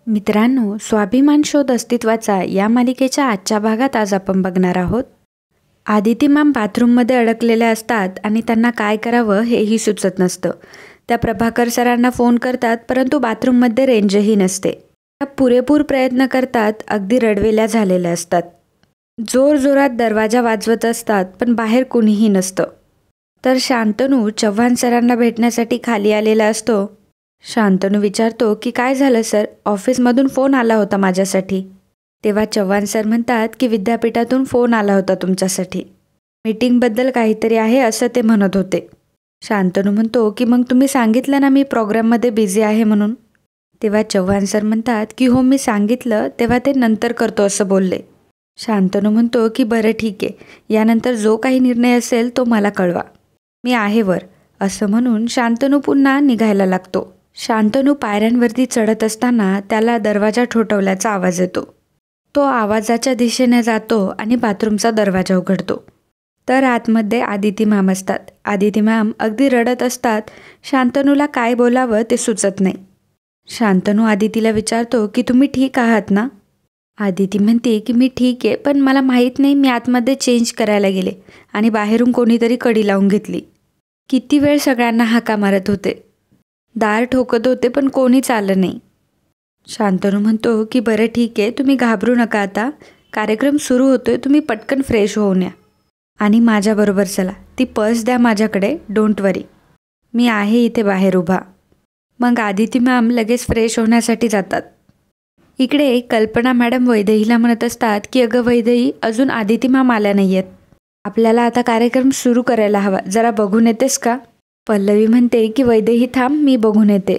मित्रांनो, स्वाभिमान शोध अस्तित्वाचा या मालिकेच्या आजच्या भागात आज आपण बघणार आहोत. आदिती मॅम बाथरूममध्ये अडकलेल्या असतात आणि त्यांना काय करावं हेही सुचत नसतं. त्या प्रभाकर सरांना फोन करतात, परंतु बाथरूममध्ये रेंजही नसते. त्या पुरेपूर प्रयत्न करतात, अगदी रडवेल्या झालेल्या असतात. जोरजोरात दरवाजा वाजवत असतात, पण बाहेर कुणीही नसतं. तर शांतनू चव्हाण सरांना भेटण्यासाठी खाली आलेला असतो. शांतनू विचारतो की काय झालं सर, ऑफिसमधून फोन आला होता माझ्यासाठी. तेव्हा चव्हाण सर म्हणतात की विद्यापीठातून फोन आला होता तुमच्यासाठी. मीटिंगबद्दल काहीतरी आहे असं ते म्हणत होते. शांतनू म्हणतो की मग तुम्ही सांगितलं ना मी प्रोग्राममध्ये बिझी आहे म्हणून. तेव्हा चव्हाण सर म्हणतात की हो मी सांगितलं, तेव्हा ते नंतर करतो असं बोलले. शांतनू म्हणतो की बरं ठीक आहे, यानंतर जो काही निर्णय असेल तो मला कळवा, मी आहे वर. असं म्हणून शांतनू पुन्हा निघायला लागतो. शांतनू पायऱ्यांवरती चढत असताना त्याला दरवाजा ठोठवल्याचा आवाज येतो. तो आवाजाच्या दिशेने जातो आणि बाथरूमचा दरवाजा उघडतो. तर आतमध्ये आदिती मॅम असतात. आदिती मॅम अगदी रडत असतात. शांतनूला काय बोलावं ते सुचत नाही. शांतनू आदितीला विचारतो की तुम्ही ठीक आहात ना. आदिती म्हणते की मी ठीक आहे, पण मला माहीत नाही, मी आतमध्ये चेंज करायला गेले आणि बाहेरून कोणीतरी कडी लावून घेतली. किती वेळ सगळ्यांना हाका मारत होते, दार ठोकत होते, पण कोणीच आलं नाही. शांतनू म्हणतो की बरं ठीक आहे, तुम्ही घाबरू नका, आता कार्यक्रम सुरू होतोय, तुम्ही पटकन फ्रेश होऊन या आणि माझ्याबरोबर चला. ती पर्स द्या माझ्याकडे, डोंट वरी, मी आहे इथे बाहेर उभा. मग आदिती मॅम लगेच फ्रेश होण्यासाठी जातात. इकडे कल्पना मॅडम वैदेहीला म्हणत असतात की अगं वैदेही, अजून आदिती मॅम आल्या नाही आहेत, आपल्याला आता कार्यक्रम सुरू करायला हवा, जरा बघून येतेस का. पल्लवी म्हणते की वैदेही थांब, मी बघून येते.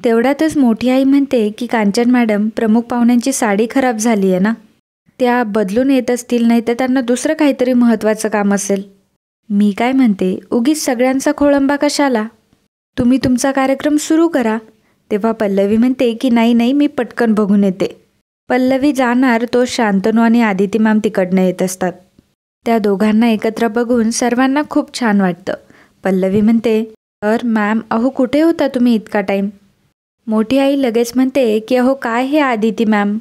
तेवढ्यातच मोठी आई म्हणते की कांचन मॅडम, प्रमुख पाहुण्यांची साडी खराब झाली आहे ना, त्या बदलून येत असतील, नाही तर त्यांना दुसरं काहीतरी महत्त्वाचं काम असेल. मी काय म्हणते, उगीच सगळ्यांचा खोळंबा कशाला, तुम्ही तुमचा कार्यक्रम सुरू करा. तेव्हा पल्लवी म्हणते की नाही नाही, मी पटकन बघून येते. पल्लवी जाणार तो शांतनू आणि आदिती मॅम तिकडनं येत असतात. त्या दोघांना एकत्र बघून सर्वांना खूप छान वाटतं. पल्लवी म्हणते, तर मॅम, अहो कुठे होता तुम्ही इतका टाईम. मोठी आई लगेच म्हणते की अहो काय हे आदिती मॅम,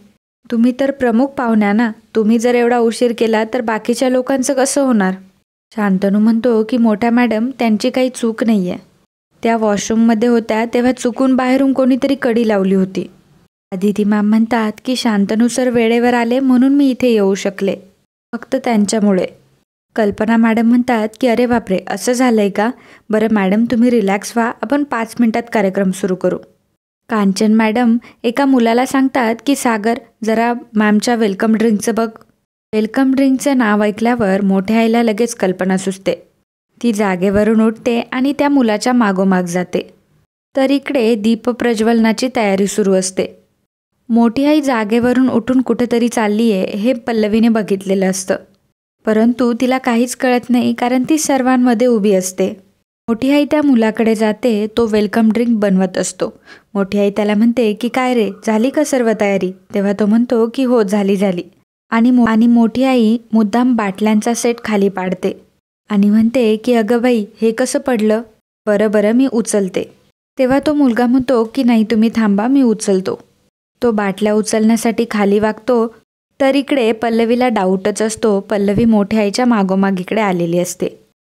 तुम्ही तर प्रमुख पाहुण्या ना, तुम्ही जर एवढा उशीर केला तर बाकीच्या लोकांचं कसं होणार. शांतनू म्हणतो की मोठ्या मॅडम, त्यांची काही चूक नाही आहे, त्या वॉशरूममध्ये होत्या तेव्हा चुकून बाहेरून कोणीतरी कडी लावली होती. आदिती मॅम म्हणतात की शांतनू सर वेळेवर आले म्हणून मी इथे येऊ शकले, फक्त त्यांच्यामुळे. कल्पना मॅडम म्हणतात की अरे बापरे, असं झालंय का, बरं मॅडम तुम्ही रिलॅक्स व्हा, आपण 5 मिनिटात कार्यक्रम सुरू करू. कांचन मॅडम एका मुलाला सांगतात की सागर, जरा मॅमच्या वेलकम ड्रिंकचं बघ. वेलकम ड्रिंकचं नाव ऐकल्यावर मोठ्या आईला लगेच कल्पना सुचते. ती जागेवरून उठते आणि त्या मुलाच्या मागोमाग जाते. तर इकडे दीपप्रज्वलनाची तयारी सुरू असते. मोठी आई जागेवरून उठून कुठेतरी चालली आहे हे पल्लवीने बघितलेलं असतं, परंतु तिला काहीच कळत नाही, कारण ती सर्वांमध्ये उभी असते. मोठी आई त्या मुलाकडे जाते, तो वेलकम ड्रिंक बनवत असतो. मोठी आई त्याला म्हणते की काय रे, झाली का सर्व तयारी. तेव्हा तो म्हणतो की हो झाली. आणि मोठी आई मुद्दाम बाटल्यांचा सेट खाली पाडते आणि म्हणते की अगं बाई, हे कसं पडलं, बरं मी उचलते. तेव्हा तो मुलगा म्हणतो की नाही तुम्ही थांबा, मी उचलतो. तो बाटल्या उचलण्यासाठी खाली वागतो. तर इकडे पल्लवीला डाऊटच असतो. पल्लवी मोठ्या आईच्या मागोमाग इकडे आलेली असते.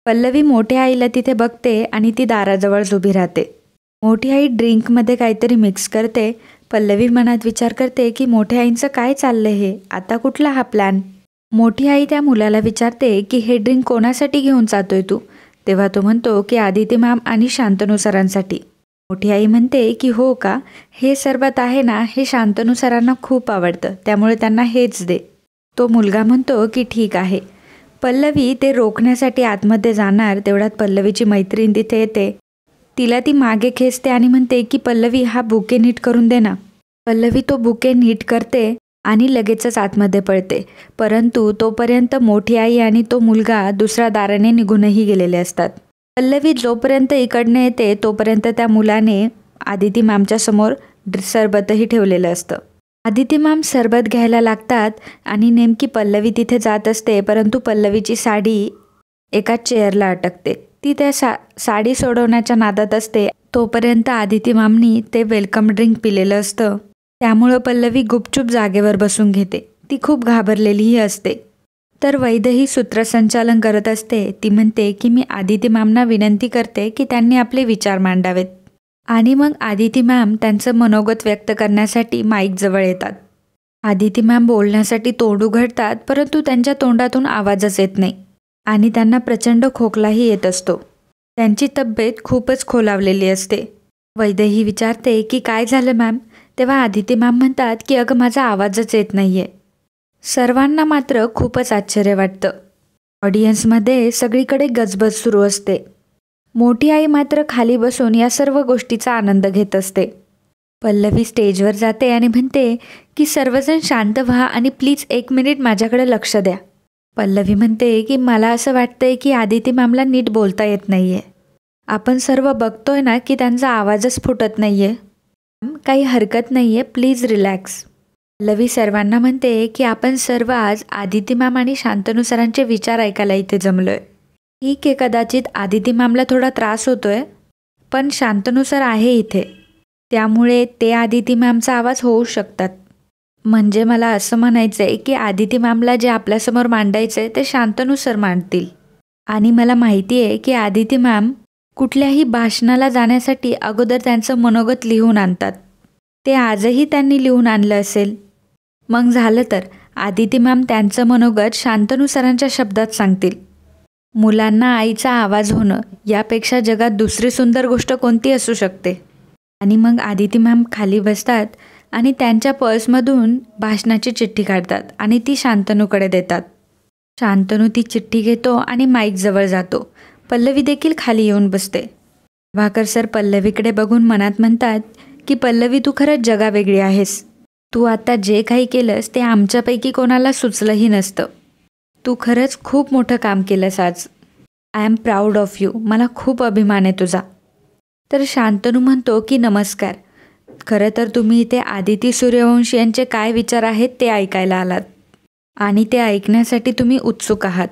पल्लवी मोठ्या आईला तिथे बघते आणि ती दाराजवळच उभी राहते. मोठी आई ड्रिंकमध्ये काहीतरी मिक्स करते. पल्लवी मनात विचार करते की मोठ्या आईंचं काय चाललंय हे, आता कुठला हा प्लॅन. मोठी आई त्या मुलाला विचारते की हे ड्रिंक कोणासाठी घेऊन जातोय तू. तेव्हा तो म्हणतो की आदिती मॅम आणि शांतनू सरांसाठी. मोठी आई म्हणते की हो का, हे सरबत आहे ना, हे शांतनू सरांना खूप आवडतं, त्यामुळे त्यांना हेच दे. तो मुलगा म्हणतो की ठीक आहे. पल्लवी ते रोखण्यासाठी आतमध्ये जाणार, तेवढ्यात पल्लवीची मैत्रीण तिथे येते. तिला ती मागे खेचते आणि म्हणते की पल्लवी, हा बुके नीट करून दे ना. पल्लवी तो बुके नीट करते आणि लगेचच आतमध्ये पळते, परंतु तोपर्यंत मोठी आई आणि तो मुलगा दुसऱ्या दाराने निघूनही गेलेले असतात. पल्लवी जोपर्यंत इकडनं येते तोपर्यंत त्या मुलाने आदिती मॅमच्या समोर सरबतही ठेवलेलं असतं. आदिती मॅम सरबत घ्यायला लागतात आणि नेमकी पल्लवी तिथे जात असते, परंतु पल्लवीची साडी एका चेअरला अटकते. ती त्या साडी सोडवण्याच्या नादात असते. तोपर्यंत आदिती मॅमनी ते वेलकम ड्रिंक पिलेलं असतं. त्यामुळं पल्लवी गुपचूप जागेवर बसून घेते. ती खूप घाबरलेलीही असते. तर वैदही सूत्रसंचालन करत असते. ती म्हणते की मी आदिती मॅमना विनंती करते की त्यांनी आपले विचार मांडावेत. आणि मग आदिती मॅम त्यांचं मनोगत व्यक्त करण्यासाठी माईकजवळ येतात. आदिती मॅम बोलण्यासाठी तोंड उघडतात, परंतु त्यांच्या तोंडातून आवाजच येत नाही आणि त्यांना प्रचंड खोकलाही येत असतो. त्यांची तब्येत खूपच खोलावलेली असते. वैदही विचारते की काय झालं मॅम? तेव्हा आदिती मॅम म्हणतात की अगं माझा आवाजच येत नाहीये. सर्वांना मात्र खूपच आश्चर्य वाटतं. ऑडियन्समध्ये सगळीकडे गजबज सुरू असते. मोठी आई मात्र खाली बसून या सर्व गोष्टीचा आनंद घेत असते. पल्लवी स्टेजवर जाते आणि म्हणते की सर्वजण शांत व्हा आणि प्लीज 1 मिनिट माझ्याकडे लक्ष द्या. पल्लवी म्हणते की मला असं वाटतंय की आदिती मॅमला नीट बोलता येत नाहीये. आपण सर्व बघतोय ना की त्यांचा आवाजच फुटत नाहीये. काही हरकत नाहीये, प्लीज रिलॅक्स. पल्लवी सर्वांना म्हणते की आपण सर्व आज आदिती मॅम आणि शांतनू सरांचे विचार ऐकायला इथे जमलोय. ठीक आहे, कदाचित आदिती मॅमला थोडा त्रास होतोय, पण शांतनू सर आहे इथे, त्यामुळे ते आदिती मॅमचा आवाज होऊ शकतात. म्हणजे मला असं म्हणायचं आहे की आदिती मॅमला जे आपल्यासमोर मांडायचं आहे ते शांतनू सर मांडतील. आणि मला माहिती आहे की आदिती मॅम कुठल्याही भाषणाला जाण्यासाठी अगोदर त्यांचं मनोगत लिहून आणतात. ते आजही त्यांनी लिहून आणलं असेल. मग झालं तर आदिती मॅम त्यांचं मनोगत शांतनू सरांच्या शब्दात सांगतील. मुलांना आईचा आवाज होणं यापेक्षा जगात दुसरी सुंदर गोष्ट कोणती असू शकते? आणि मग आदिती मॅम खाली बसतात आणि त्यांच्या पर्समधून भाषणाची चिठ्ठी काढतात आणि ती शांतनूकडे देतात. शांतनू ती चिठ्ठी घेतो आणि माईकजवळ जातो. पल्लवी देखील खाली येऊन बसते. प्रभाकर सर पल्लवीकडे बघून मनात म्हणतात की पल्लवी, तू खरंच जगावेगळी आहेस. तू आता जे काही केलंस ते आमच्यापैकी कोणाला सुचलंही नसतं. तू खरंच खूप मोठं काम केलंस आज. I am proud of you. मला खूप अभिमान आहे तुझा. तर शांतनू म्हणतो की नमस्कार. खरं तर तुम्ही इथे आदिती सूर्यवंशी यांचे काय विचार आहेत ते ऐकायला आलात आणि ते ऐकण्यासाठी तुम्ही उत्सुक आहात.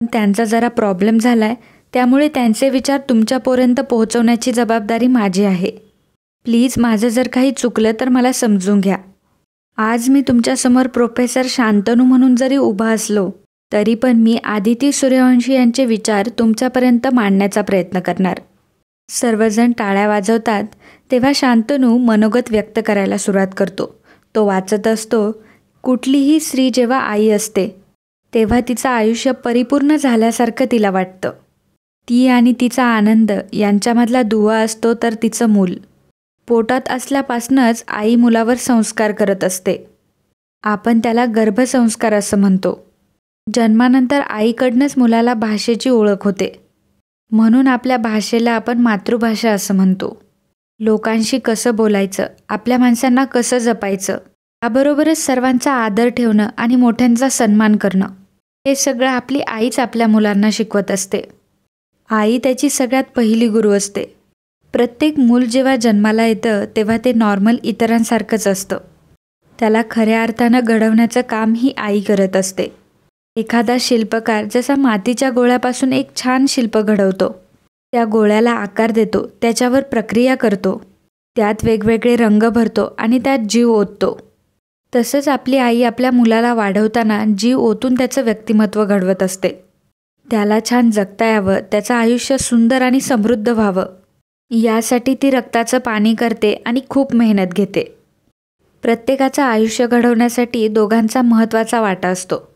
त्यांचा जरा प्रॉब्लेम झाला आहे, त्यामुळे त्यांचे विचार तुमच्यापर्यंत पोहोचवण्याची जबाबदारी माझी आहे. प्लीज माझं जर काही चुकलं तर मला समजून घ्या. आज मी तुमच्यासमोर प्रोफेसर शांतनू म्हणून जरी उभा असलो तरी पण मी आदिती सूर्यवंशी यांचे विचार तुमच्यापर्यंत मांडण्याचा प्रयत्न करणार. सर्वजण टाळ्या वाजवतात. तेव्हा शांतनू मनोगत व्यक्त करायला सुरुवात करतो. तो वाचत असतो, कुठलीही स्त्री जेव्हा आई असते तेव्हा तिचं आयुष्य परिपूर्ण झाल्यासारखं तिला वाटतं. ती आणि तिचा आनंद यांच्यामधला दुवा असतो तर तिचं मूल. पोटात असल्यापासूनच आई मुलावर संस्कार करत असते. आपण त्याला गर्भसंस्कार असं म्हणतो. जन्मानंतर आईकडनंच मुलाला भाषेची ओळख होते. म्हणून आपल्या भाषेला आपण मातृभाषा असं म्हणतो. लोकांशी कसं बोलायचं, आपल्या माणसांना कसं जपायचं, याबरोबरच सर्वांचा आदर ठेवणं आणि मोठ्यांचा सन्मान करणं, हे सगळं आपली आईच आपल्या मुलांना शिकवत असते. आई त्याची सगळ्यात पहिली गुरु असते. प्रत्येक मूल जेव्हा जन्माला येतं तेव्हा ते नॉर्मल इतरांसारखंच असतं. त्याला खऱ्या अर्थानं घडवण्याचं काम ही आई करत असते. एखादा शिल्पकार जसा मातीच्या गोळ्यापासून एक छान शिल्प घडवतो, त्या गोळ्याला आकार देतो, त्याच्यावर प्रक्रिया करतो, त्यात वेगवेगळे रंग भरतो आणि त्यात जीव ओततो, तसंच आपली आई आपल्या मुलाला वाढवताना जीव ओतून त्याचं व्यक्तिमत्व घडवत असते. त्याला छान जगता यावं, त्याचं आयुष्य सुंदर आणि समृद्ध व्हावं, यासाठी ती रक्ताचं पाणी करते आणि खूप मेहनत घेते. प्रत्येकाचं आयुष्य घडवण्यासाठी दोघांचा महत्त्वाचा वाटा असतो.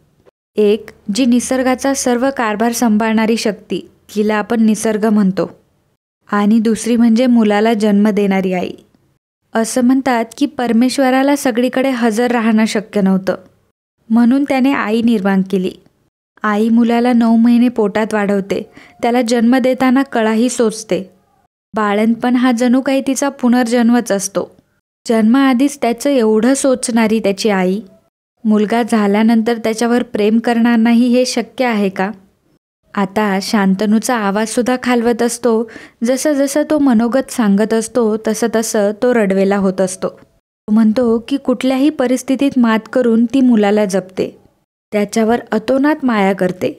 एक, जी निसर्गाचा सर्व कारभार सांभाळणारी शक्ती, जिला आपण निसर्ग म्हणतो, आणि दुसरी म्हणजे मुलाला जन्म देणारी आई. असं म्हणतात की परमेश्वराला सगळीकडे हजर राहणं शक्य नव्हतं, म्हणून त्याने आई निर्माण केली. आई मुलाला 9 महिने पोटात वाढवते, त्याला जन्म देताना कळाही सोचते. बाळंतपण हा जणू काही तिचा पुनर्जन्मच असतो. जन्माआधीच त्याचं एवढं सोचणारी त्याची आई, मुलगा झाल्यानंतर त्याच्यावर प्रेम करणार नाही हे शक्य आहे का? आता शांतनूचा आवाजसुद्धा खालवत असतो. जसं जसं तो मनोगत सांगत असतो तसं तसं तो रडवेला होत असतो. तो म्हणतो की कुठल्याही परिस्थितीत मात करून ती मुलाला जपते, त्याच्यावर अतोनात माया करते.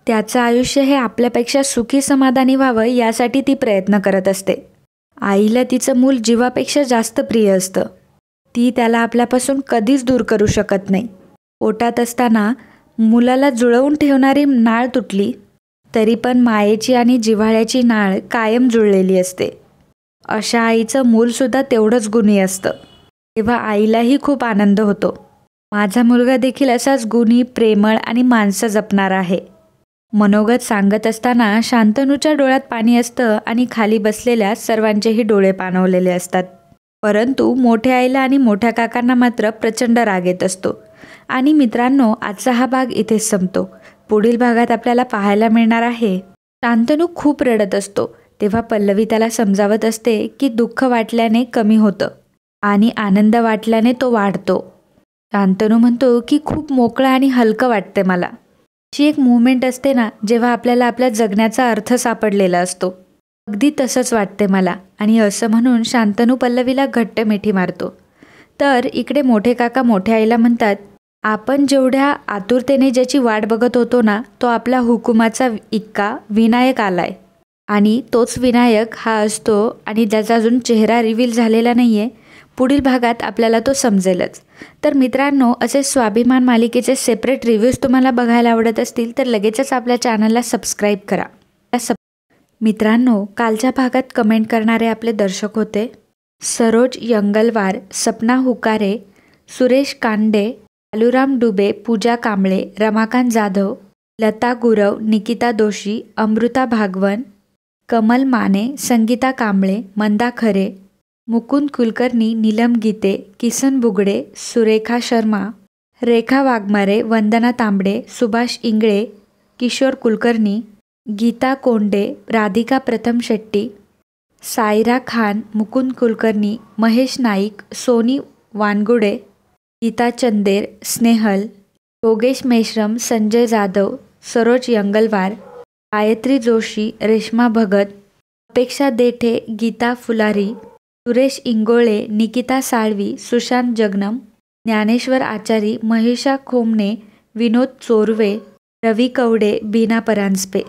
त्याचं आयुष्य हे आपल्यापेक्षा सुखी समाधानी व्हावं यासाठी ती प्रयत्न करत असते. आईला तिचं मूल जीवापेक्षा जास्त प्रिय असतं. ती त्याला आपल्यापासून कधीच दूर करू शकत नाही. पोटात असताना मुलाला जुळवून ठेवणारी नाळ तुटली तरी पण मायेची आणि जिव्हाळ्याची नाळ कायम जुळलेली असते. अशा आईचं मूलसुद्धा तेवढंच गुणी असतं. तेव्हा आईलाही खूप आनंद होतो. माझा मुलगा देखील असाच गुणी, प्रेमळ आणि माणसं जपणारा आहे. मनोगत सांगत असताना शांतनूच्या डोळ्यात पाणी असतं आणि खाली बसलेल्या सर्वांचेही डोळे पाणवलेले असतात. परंतु मोठ्या आईला आणि मोठ्या काकांना मात्र प्रचंड राग येत असतो. आणि मित्रांनो, आजचा हा भाग इथेच संपतो. पुढील भागात आपल्याला पाहायला मिळणार आहे शांतनू खूप रडत असतो तेव्हा पल्लवी त्याला समजावत असते की दुःख वाटल्याने कमी होतं आणि आनंद वाटल्याने तो वाढतो. शांतनू म्हणतो की खूप मोकळं आणि हलकं वाटते मला. अशी एक मुवमेंट असते ना जेव्हा आपल्याला आपल्या जगण्याचा अर्थ सापडलेला असतो. अगदी तसंच वाटते मला. आणि असं म्हणून शांतनू पल्लवीला घट्ट मिठी मारतो. तर इकडे मोठे काका मोठ्या आईला म्हणतात, आपण जेवढ्या आतुरतेने ज्याची वाट बघत होतो ना तो आपला हुकुमाचा इक्का विनायक आलाय. आणि तोच विनायक हा असतो आणि ज्याचा अजून चेहरा रिव्हील झालेला नाही आहे. पुढील भागात आपल्याला तो समजेलच. तर मित्रांनो, असे स्वाभिमान मालिकेचे सेपरेट रिव्ह्यूज तुम्हाला बघायला आवडत असतील तर लगेचच आपल्या चॅनलला सबस्क्राईब करा. मित्रांनो, कालच्या भागात कमेंट करणारे आपले दर्शक होते सरोज यंगलवार, सपना हुकारे, सुरेश कांडे, बालूराम डुबे, पूजा कांबळे, रमाकांत जाधव, लता गुरव, निकिता दोशी, अमृता भागवन, कमल माने, संगीता कांबळे, मंदा खरे, मुकुंद कुलकर्णी, नीलम गीते, किसन बुगडे, सुरेखा शर्मा, रेखा वाघमारे, वंदना तांबडे, सुभाष इंगळे, किशोर कुलकर्णी, गीता कोंडे, राधिका प्रथम शेट्टी, सायरा खान, मुकुंद कुलकर्णी, महेश नाईक, सोनी वानगुडे, गीता चंदेर, स्नेहल, योगेश मेश्रम, संजय जाधव, सरोज यंगलवार, गायत्री जोशी, रेश्मा भगत, अपेक्षा देठे, गीता फुलारी, सुरेश इंगोळे, निकिता साळवी, सुशांत जगनम, ज्ञानेश्वर आचारी, महेशा खोमणे, विनोद चोरवे, रवी कवडे, बीना परांजपे.